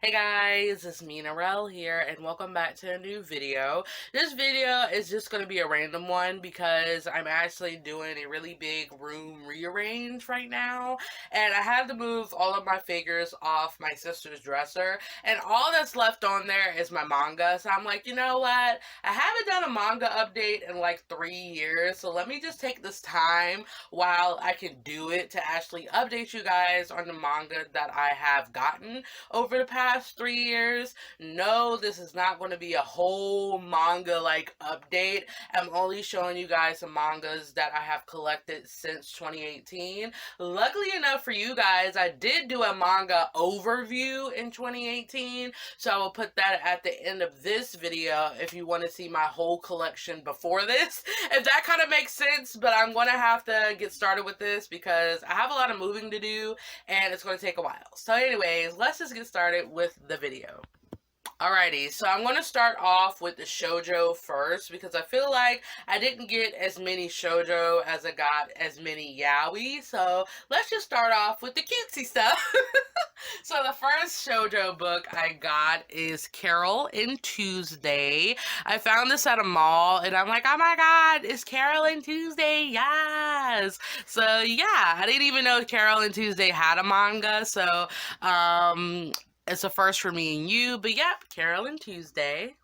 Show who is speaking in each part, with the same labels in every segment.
Speaker 1: Hey guys, it's me Narelle here, and welcome back to a new video. This video is just going to be a random one because I'm actually doing a really big room rearrange right now, and I had to move all of my figures off my sister's dresser, and all that's left on there is my manga. So I'm like, you know what? I haven't done a manga update in like 3 years, so let me just take this time while I can do it to actually update you guys on the manga that I have gotten over the past 3 years. No, this is not going to be a whole manga like update. I'm only showing you guys some mangas that I have collected since 2018. Luckily enough for you guys, I did do a manga overview in 2018, so I will put that at the end of this video if you want to see my whole collection before this. If that kind of makes sense, but I'm going to have to get started with this because I have a lot of moving to do and it's going to take a while. So anyways, let's just get started with the video. Alrighty, so I'm going to start off with the shoujo first because I feel like I didn't get as many shoujo as I got as many yaoi. So let's just start off with the cutesy stuff. So the first shoujo book I got is Carol and Tuesday. I found this at a mall and I'm like, oh my god, it's Carol and Tuesday, yes! So yeah, I didn't even know Carol and Tuesday had a manga, so it's a first for me and you, but yep, Carol and Tuesday.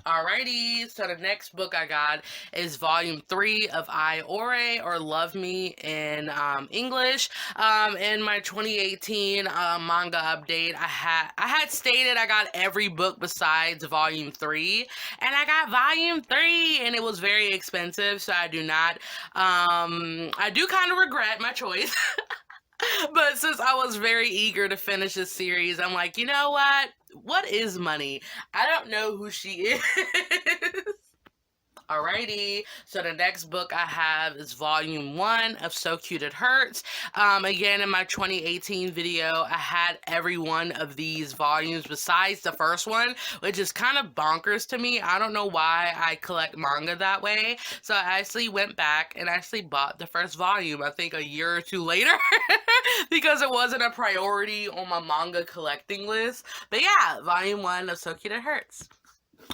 Speaker 1: Alrighty, so the next book I got is volume 3 of I Ore, or Love Me in English. In my 2018 manga update, I had stated I got every book besides volume 3, and I got volume 3, and it was very expensive, so I do kind of regret my choice. But since I was very eager to finish this series, I'm like, you know what? What is money? I don't know who she is. Alrighty, so the next book I have is volume 1 of So Cute It Hurts. Again, in my 2018 video, I had every one of these volumes besides the first one, which is kind of bonkers to me. I don't know why I collect manga that way. So I actually went back and actually bought the first volume, I think a year or two later, because it wasn't a priority on my manga collecting list. But yeah, volume 1 of So Cute It Hurts.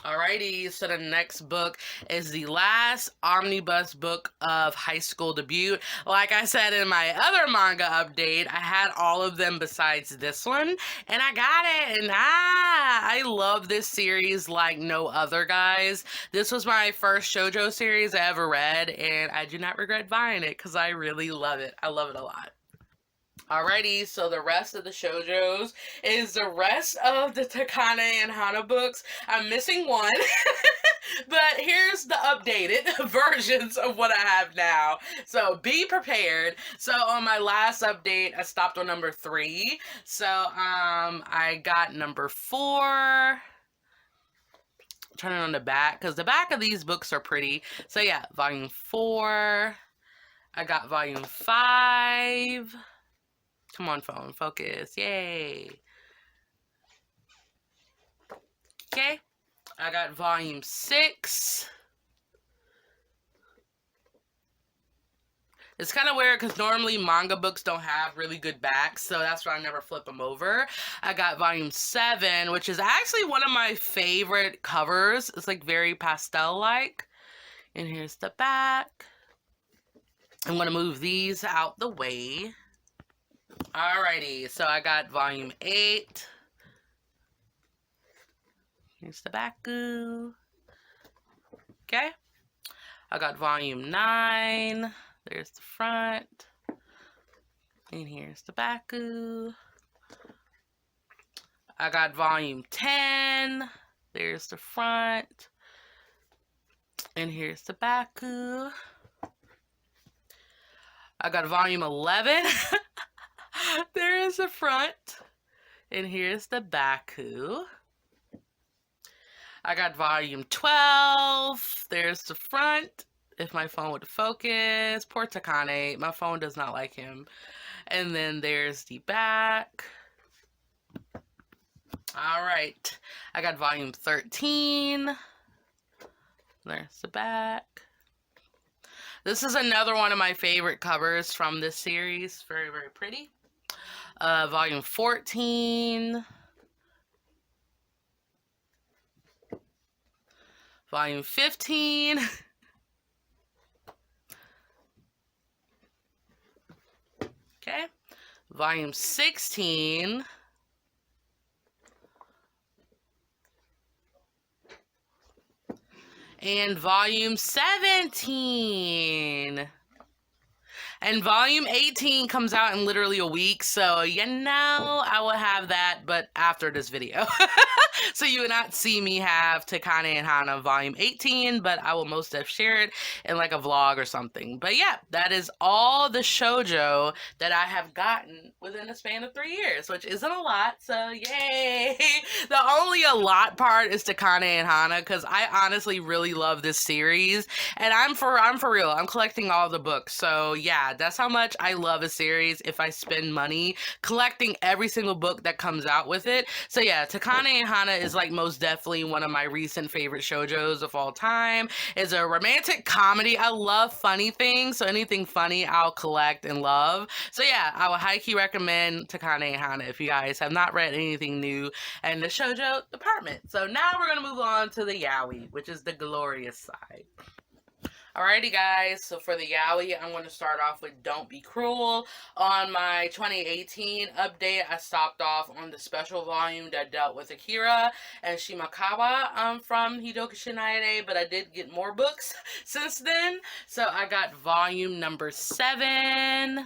Speaker 1: Alrighty, so the next book is the last omnibus book of High School Debut. Like I said in my other manga update, I had all of them besides this one, and I got it, and I love this series like no other, guys. This was my first shoujo series I ever read, and I do not regret buying it because I really love it. I love it a lot. Alrighty, so the rest of the shoujos is the rest of the Takane and Hana books. I'm missing one, but here's the updated versions of what I have now. So be prepared. So on my last update, I stopped on number 3. So I got number 4. Turning on the back because the back of these books are pretty. So yeah, volume 4. I got volume 5. Come on, phone, focus. Yay. Okay. I got volume 6. It's kind of weird because normally manga books don't have really good backs, so that's why I never flip them over. I got volume 7, which is actually one of my favorite covers. It's like very pastel-like. And here's the back. I'm going to move these out the way. Alrighty, so I got volume 8. Here's the baku. Okay. I got volume 9. There's the front. And here's the baku. I got volume 10. There's the front. And here's the baku. I got volume 11. There is the front, and here's the baku. I got volume 12. There's the front. If my phone would focus. Poor Takane. My phone does not like him. And then there's the back. Alright. I got volume 13. There's the back. This is another one of my favorite covers from this series. Very, very pretty. Volume 14. volume 15, okay, volume 16, and volume 17. And volume 18 comes out in literally a week, so you know I will have that, but after this video. So you will not see me have Takane and Hana volume 18, but I will most have share it in like a vlog or something. But yeah, that is all the shoujo that I have gotten within a span of 3 years, which isn't a lot, so yay! The only a lot part is Takane and Hana, because I honestly really love this series, and I'm for real. I'm collecting all the books, so yeah, that's how much I love a series if I spend money collecting every single book that comes out with it. So yeah, Takane and Hana is like most definitely one of my recent favorite shoujos of all time. It's a romantic comedy. I love funny things, so anything funny I'll collect and love. So yeah, I would highly recommend Takane and Hana if you guys have not read anything new in the shoujo department. So now we're gonna move on to the yaoi, which is the glorious side. Alrighty guys, so for the yaoi, I'm going to start off with Don't Be Cruel. On my 2018 update, I stopped off on the special volume that dealt with Akira and Shimakawa from Hidoka Shinade, but I did get more books since then. So I got volume number 7, and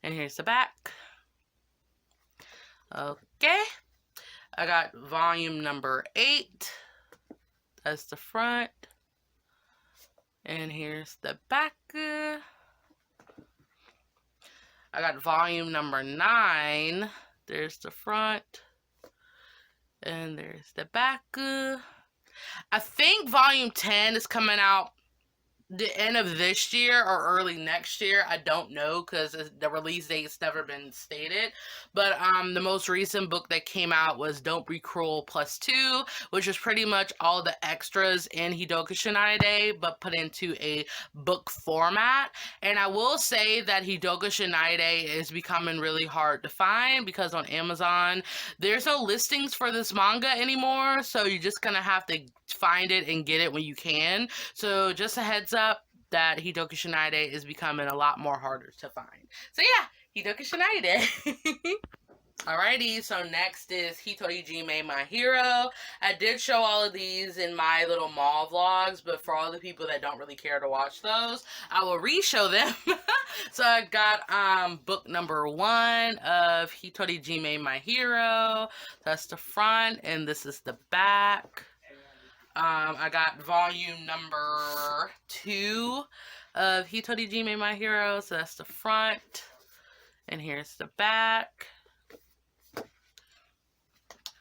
Speaker 1: here's the back. Okay, I got volume number 8, that's the front. And here's the back. I got volume number 9. There's the front. And there's the back. I think volume 10 is coming out the end of this year or early next year. I don't know because the release date's never been stated. But the most recent book that came out was Don't Be Cruel +2, which is pretty much all the extras in Hidoka Shinade, but put into a book format. And I will say that Hidoka Shinade is becoming really hard to find because on Amazon, there's no listings for this manga anymore. So you're just gonna have to find it and get it when you can. So just a heads up that Hidoka Shinade is becoming a lot more harder to find. So yeah, Hidoka Shinade. Alrighty, so next is Hitorijime My Hero. I did show all of these in my little mall vlogs, but for all the people that don't really care to watch those, I will re-show them. So I got book number 1 of Hitorijime My Hero. That's the front, and this is the back. I got volume number 2 of Hitorijime My Hero, so that's the front, and here's the back.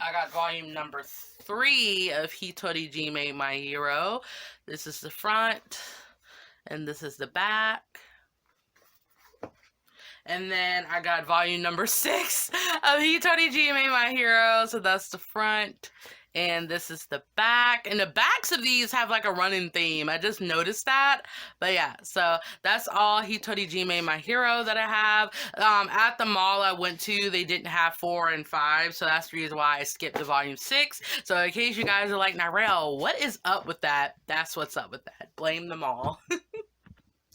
Speaker 1: I got volume number 3 of Hitorijime My Hero. This is the front, and this is the back. And then I got volume number 6 of Hitorijime My Hero, so that's the front. And this is the back. And the backs of these have like a running theme. I just noticed that. But yeah, so that's all Hitorijime My Hero that I have. At the mall I went to, they didn't have 4 and 5. So that's the reason why I skipped to volume 6. So in case you guys are like, Nyrell, what is up with that? That's what's up with that. Blame them all.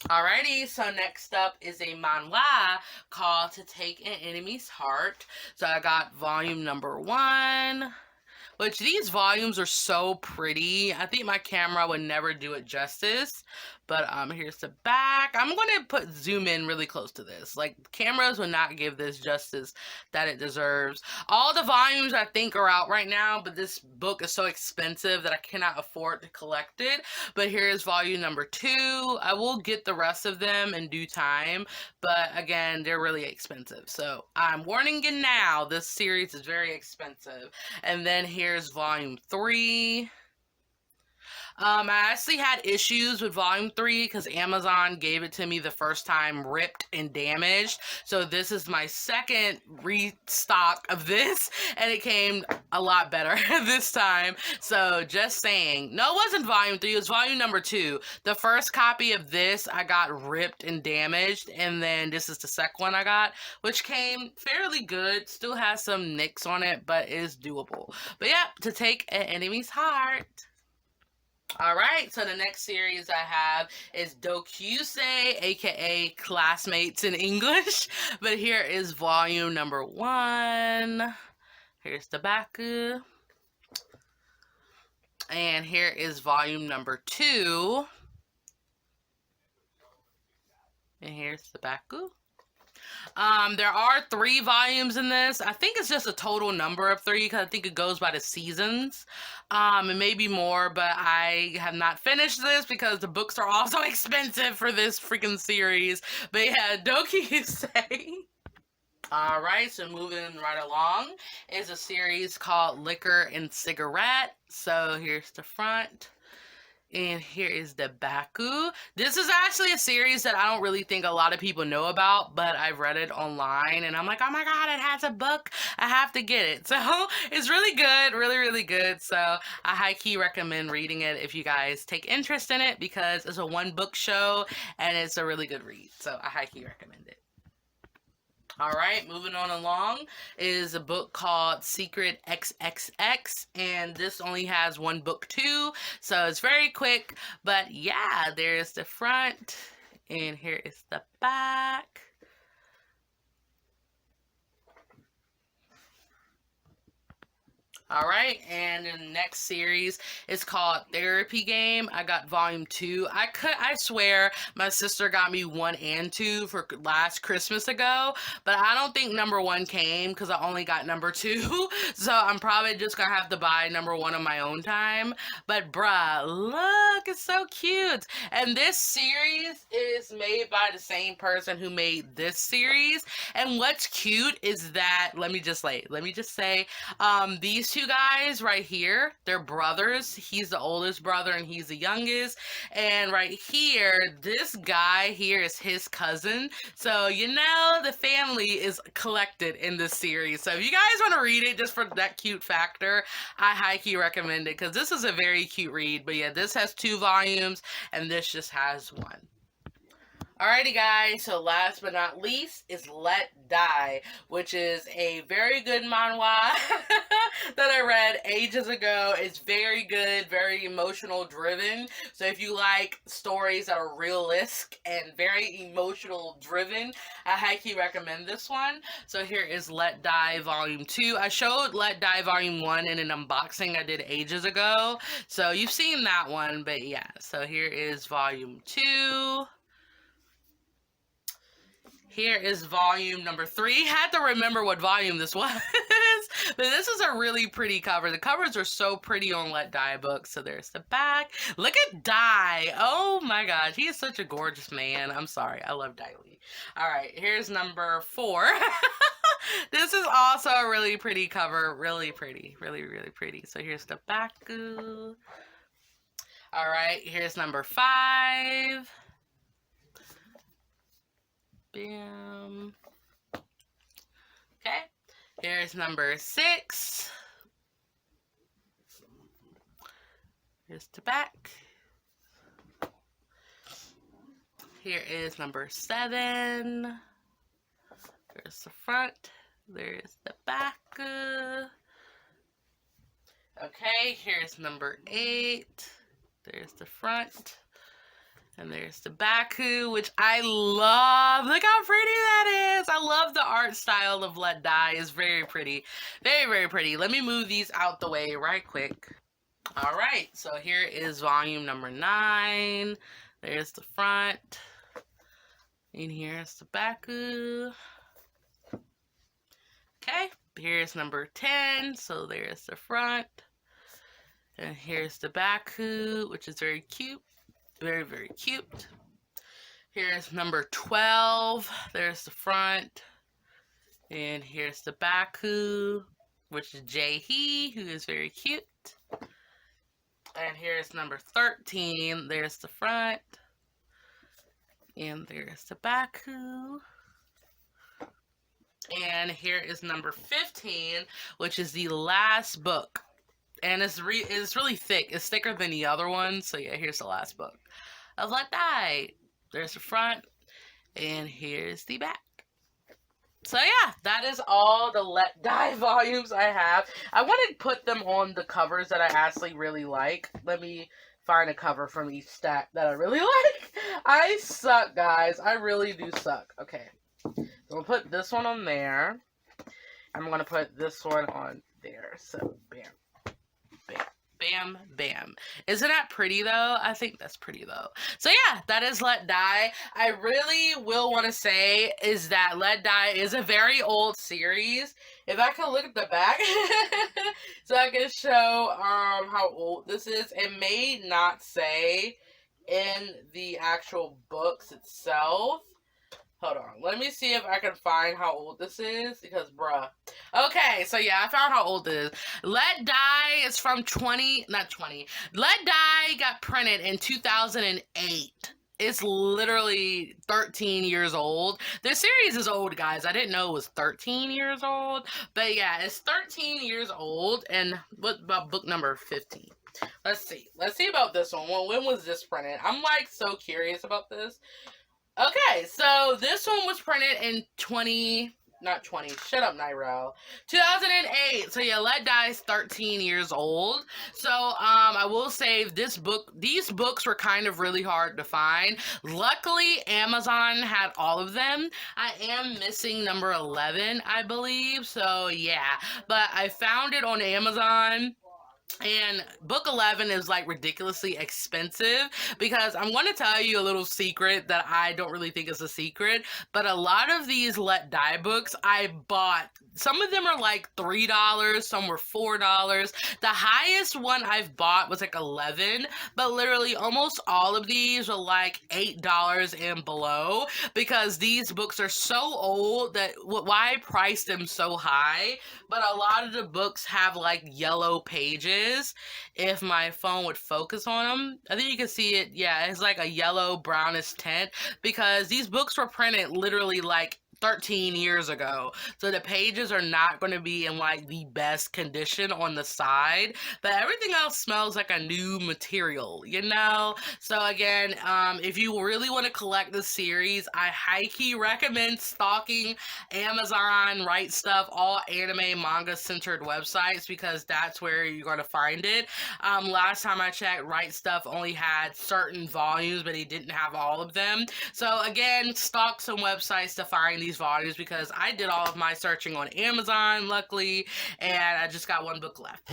Speaker 1: Alrighty, so next up is a manhwa called To Take an Enemy's Heart. So I got volume number 1. Which these volumes are so pretty. I think my camera would never do it justice. But here's the back. I'm going to zoom in really close to this. Like, cameras would not give this justice that it deserves. All the volumes I think are out right now, but this book is so expensive that I cannot afford to collect it. But here's volume number 2. I will get the rest of them in due time. But again, they're really expensive. So I'm warning you now, this series is very expensive. And then here's volume 3. I actually had issues with volume 3 because Amazon gave it to me the first time ripped and damaged. So this is my second restock of this, and it came a lot better this time. So just saying. No, it wasn't volume 3, it was volume number 2. The first copy of this I got ripped and damaged, and then this is the second one I got, which came fairly good. Still has some nicks on it, but is doable. But yeah, to take an enemy's heart. Alright, so the next series I have is Dokusei, aka Classmates in English. But here is volume number 1. Here's the baku. And here is volume number 2. And here's the baku. There are 3 volumes in this. I think it's just a total number of 3 because I think it goes by the seasons. It may be more, but I have not finished this because the books are also expensive for this freaking series. But yeah, Dokusei. Alright, so moving right along is a series called Liquor and Cigarette. So here's the front. And here is the baku. This is actually a series that I don't really think a lot of people know about, but I've read it online and I'm like, oh my god, it has a book. I have to get it. So it's really good, really, really good. So I high-key recommend reading it if you guys take interest in it because it's a 1-book show and it's a really good read. So I high-key recommend it. Alright, moving on along is a book called Secret XXX, and this only has 1 book too, so it's very quick, but yeah, there's the front, and here is the back. Alright, and the next series is called Therapy Game. I got volume 2. I swear my sister got me 1 and 2 for last Christmas ago, but I don't think number 1 came because I only got number 2. So I'm probably just gonna have to buy number 1 on my own time. But bruh, look, it's so cute. And this series is made by the same person who made this series. And what's cute is that, let me just say, these 2 guys right here, they're brothers. He's the oldest brother and he's the youngest. And right here, this guy here is his cousin. So, you know, the family is collected in this series. So if you guys want to read it just for that cute factor, I high-key recommend it because this is a very cute read. But yeah, this has 2 volumes and this just has 1. Alrighty guys, so last but not least is Let Die, which is a very good manhwa that I read ages ago. It's very good, very emotional driven. So if you like stories that are realistic and very emotional driven, I highly recommend this one. So here is Let Die Volume 2. I showed Let Die Volume 1 in an unboxing I did ages ago. So you've seen that one, but yeah. So here is Volume 2. Here is volume number 3. Had to remember what volume this was. But this is a really pretty cover. The covers are so pretty on Let Die books. So there's the back. Look at Die. Oh my gosh. He is such a gorgeous man. I'm sorry. I love Dai Li. Alright, here's number 4. This is also a really pretty cover. Really pretty. Really, really pretty. So here's the back. Alright, here's number 5. Bam. Okay, here's number 6. Here's the back. Here is number 7. There's the front. There's the back. Okay, here's number 8. There's the front. And there's the baku, which I love. Look how pretty that is. I love the art style of Let Die. It's very pretty. Very, very pretty. Let me move these out the way right quick. Alright, so here is volume number 9. There's the front. And here's the baku. Okay, here's number 10. So there's the front. And here's the baku, which is very cute. Very, very cute. Here's number 12. There's the front. And here's the baku, which is Jae-hee, who is very cute. And here's number 13. There's the front. And there's the Baku. And here is number 15, which is the last book. And it's really thick. It's thicker than the other one. So yeah, here's the last book of Let Die. There's the front. And here's the back. So yeah, that is all the Let Die volumes I have. I want to put them on the covers that I actually really like. Let me find a cover from each stack that I really like. I suck, guys. I really do suck. Okay. So I'm going to put this one on there. I'm going to put this one on there. So, bam. Bam. Bam, bam. Isn't that pretty, though? I think that's pretty, though. So, yeah, that is Let Die. I really will want to say is that Let Die is a very old series. If I can look at the back, so I can show how old this is. It may not say in the actual books itself. Hold on. Let me see if I can find how old this is. Because, bruh. Okay, so yeah, I found how old it is. Let Die is from Let Die got printed in 2008. It's literally 13 years old. The series is old, guys. I didn't know it was 13 years old. But yeah, it's 13 years old. And what about book number 15? Let's see. Let's see about this one. Well, when was this printed? I'm like so curious about this. Okay, so this one was printed in 2008. So yeah, Let Die is 13 years old. So I will say these books were kind of really hard to find. Luckily, Amazon had all of them. I am missing number 11, I believe. So yeah, but I found it on Amazon. And book 11 is like ridiculously expensive because I'm going to tell you a little secret that I don't really think is a secret, but a lot of these Let Die books I bought. Some of them are like $3, some were $4. The highest one I've bought was like 11, but literally almost all of these are like $8 and below because these books are so old that why I priced them so high. But a lot of the books have like yellow pages. If my phone would focus on them, I think you can see it. Yeah, it's like a yellow brownish tint because these books were printed literally like 13 years ago, so the pages are not going to be in like the best condition on the side, but everything else smells like a new material, you know. So again, if you really want to collect the series, I high-key recommend stalking Amazon, Right Stuff, all anime manga centered websites because that's where you're going to find it. Last time I checked, Right Stuff only had certain volumes, but he didn't have all of them. So again, stalk some websites to find these volumes because I did all of my searching on Amazon, luckily, and I just got one book left.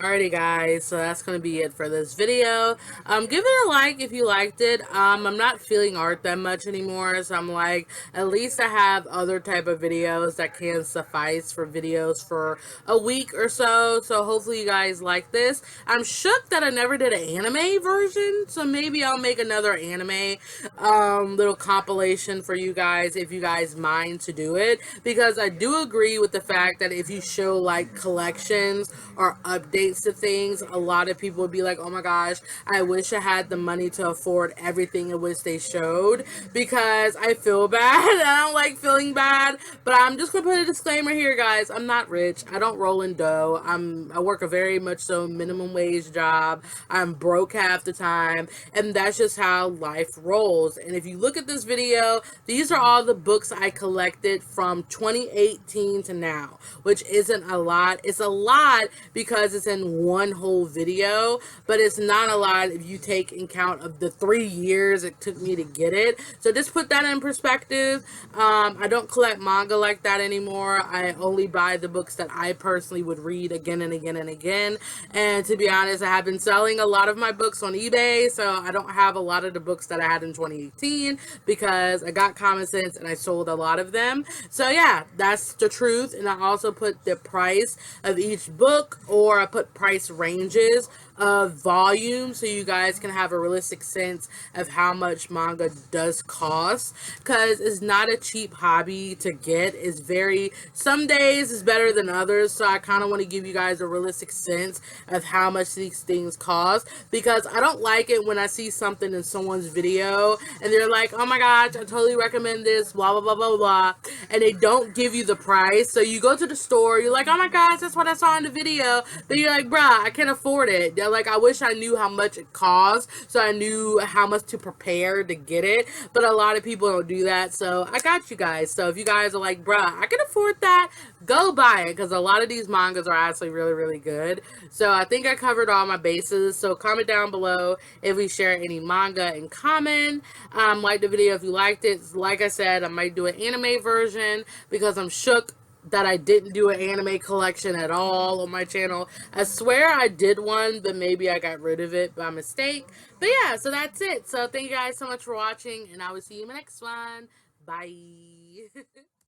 Speaker 1: Alrighty, guys, so that's going to be it for this video. Give it a like if you liked it. I'm not feeling art that much anymore, so I'm like, at least I have other type of videos that can suffice for videos for a week or so, so hopefully you guys like this. I'm shook that I never did an anime version, so maybe I'll make another anime little compilation for you guys if you guys mind to do it, because I do agree with the fact that if you show like collections or updates to things, a lot of people would be like, oh my gosh, I wish I had the money to afford everything in which they showed, because I feel bad. I don't like feeling bad, but I'm just gonna put a disclaimer here, guys. I'm not rich. I don't roll in dough. I work a very much so minimum wage job. I'm broke half the time, and that's just how life rolls. And if you look at this video, these are all the books I collected from 2018 to now, which isn't a lot. It's a lot because it's in one whole video, but it's not a lot if you take in count of the 3 years it took me to get it. So just put that in perspective. I don't collect manga like that anymore. I only buy the books that I personally would read again and again and again. And to be honest, I have been selling a lot of my books on eBay, so I don't have a lot of the books that I had in 2018 because I got Common Sense and I sold a lot lot of them. So yeah, that's the truth. And I also put the price of each book, or I put price ranges of volume, so you guys can have a realistic sense of how much manga does cost, because it's not a cheap hobby to get. It's very, some days is better than others, so I kind of want to give you guys a realistic sense of how much these things cost, because I don't like it when I see something in someone's video and they're like, oh my gosh, I totally recommend this, blah blah blah blah blah, and they don't give you the price. So you go to the store, you're like, oh my gosh, that's what I saw in the video, but you're like, bruh, I can't afford it. They're like, I wish I knew how much it costs, so I knew how much to prepare to get it. But a lot of people don't do that, so I got you guys. So if you guys are like, bruh, I can afford that, go buy it, because a lot of these mangas are actually really, really good. So I think I covered all my bases. So comment down below if we share any manga in common. Like the video if you liked it. Like I said, I might do an anime version, because I'm shook that I didn't do an anime collection at all on my channel. I swear I did one, but maybe I got rid of it by mistake. But yeah, so that's it. So thank you guys so much for watching, and I will see you in the next one. Bye.